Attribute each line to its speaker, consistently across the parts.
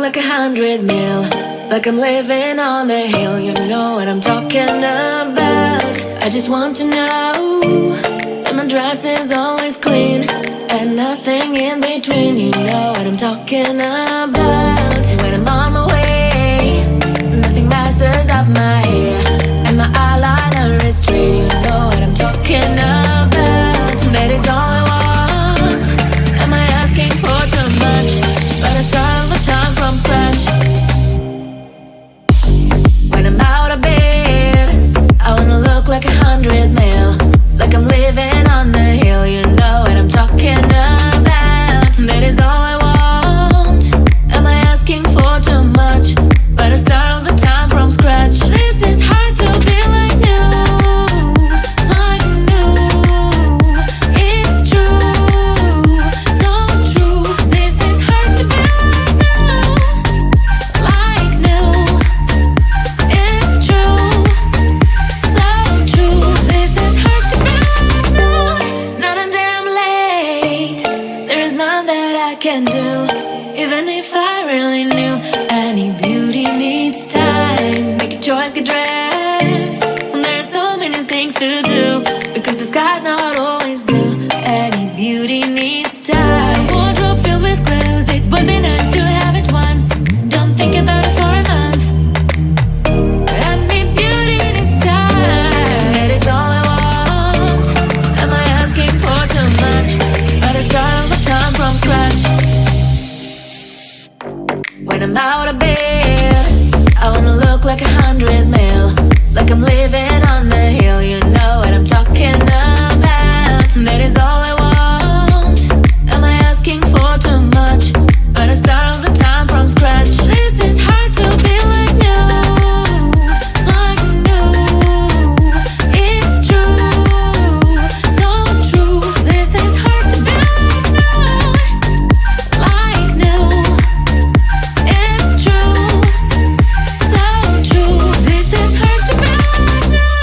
Speaker 1: like 100 mil, like I'm living on the hill. You know what I'm talking about. I just want to know that my dress is always clean and nothing in between. You know what I'm talking about. When I'm on my way, nothing messes up my hair, and my eyeliner is straight. You know what I'm talking about. That is all I want. Am I asking for too much? But I start all the time from scratch. When I'm out of bed, I wanna look like 100 mil, like I'm living on the hill. You know what I'm talking about. That is all I want. Am I asking for too much? But I start all the time from scratch. This is hard to be like new, like new. It's true, so true. This is hard to be like new, it's true, so true. This is hard to be like new. Not a damn late. There is none that I can do, even if I really knew. Any beauty needs time. Make a choice, get dressed. And there's so many things to do, because the sky's not always blue. Any beauty needs time. A wardrobe filled with clues. It would be nice to have it once. Don't think about it for a month. Any beauty needs time. That is all I want. Am I asking for too much? But I start all the time from scratch. When I'm out of bed, I wanna look like 100 mil, like I'm living on the hill. You know what I'm talking about. That is all I want. Am I asking for too much? But I start all the time from scratch. This is hard to be like new, like new. It's true, so true. This is hard to be like new, like new. It's true, so true. This is hard to be like new.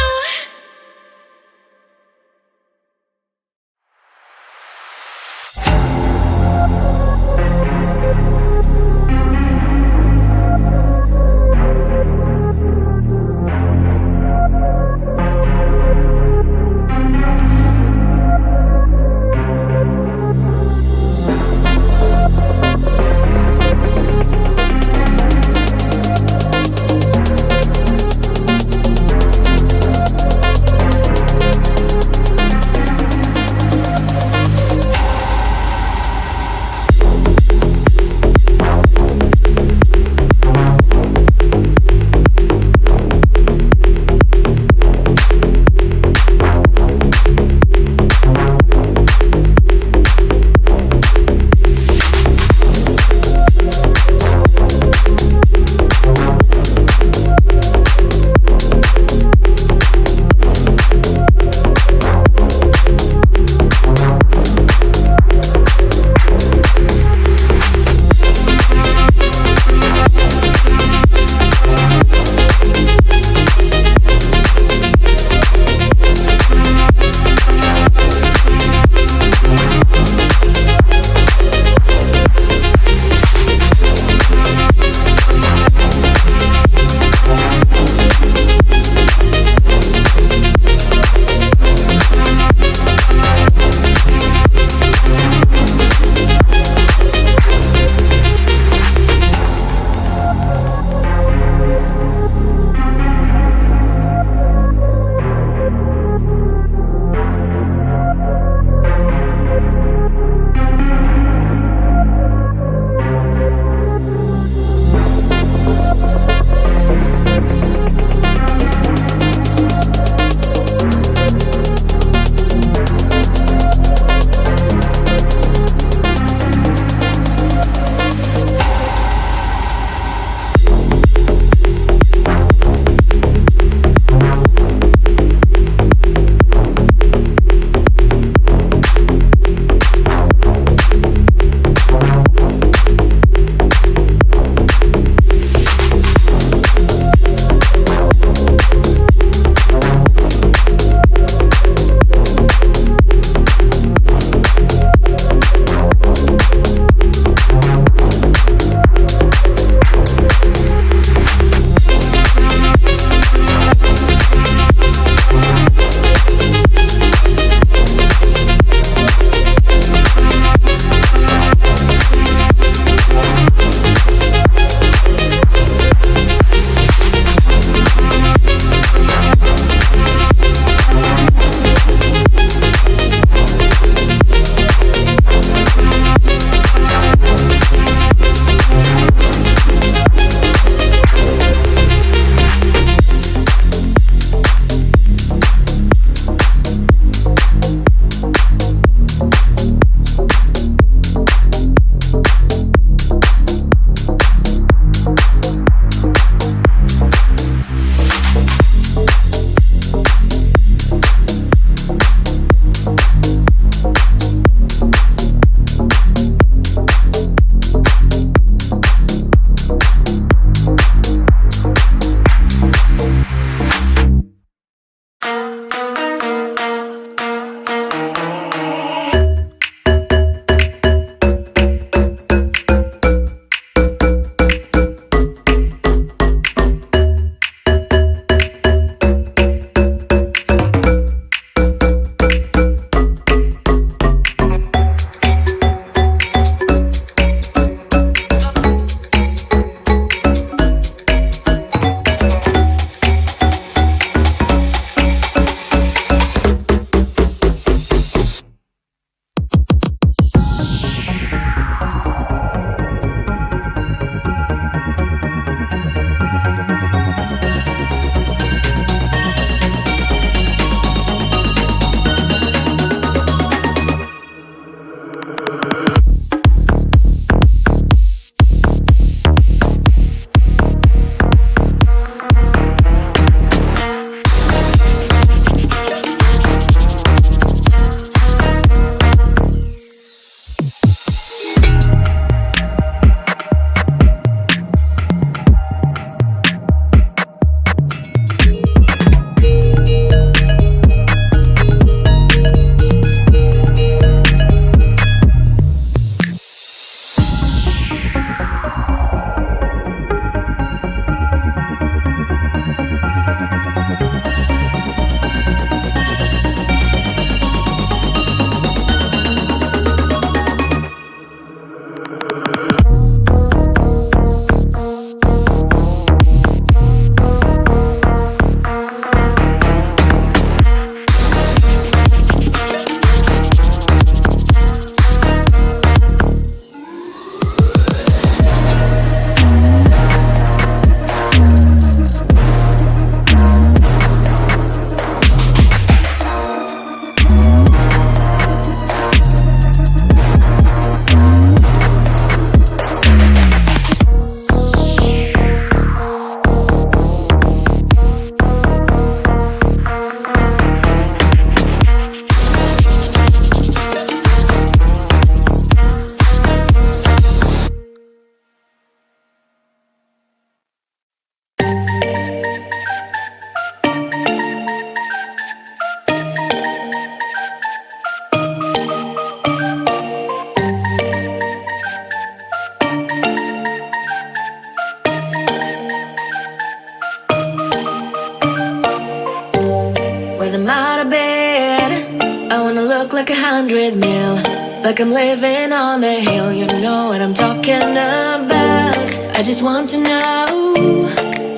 Speaker 1: 100 mil. Like I'm living on the hill, you know what I'm talking about. I just want to know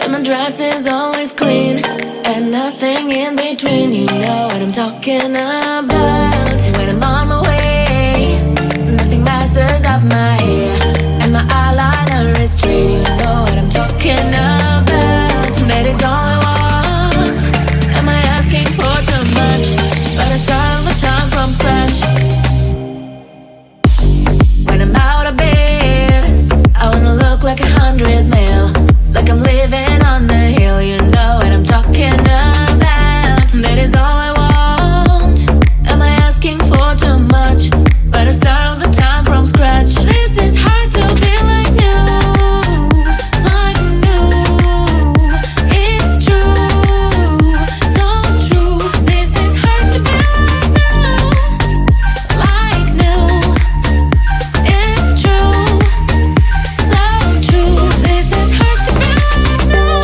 Speaker 1: that my dress is always clean and nothing in between, you know what I'm talking about. When I'm on my way, nothing messes up my hair, and my eyeliner is straight, you know what I'm talking about. That is all I want. Am I asking for too much? But I start all the time from scratch. When I'm out of bed, I wanna look like 100 mil. Like I'm living on the hill, you know what I'm talking about. That is all I want. Am I asking for too much? But I start all the time from scratch. This is hard to be like new, like new. It's true, so true. This is hard to be like new, it's true, so true. This is hard to be like new.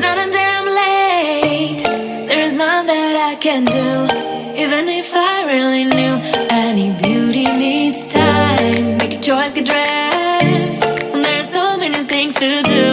Speaker 1: Not a damn late. There is none that I can do, even if I really knew. Any beauty needs time. Make a choice, get dressed. And there's so many things to do.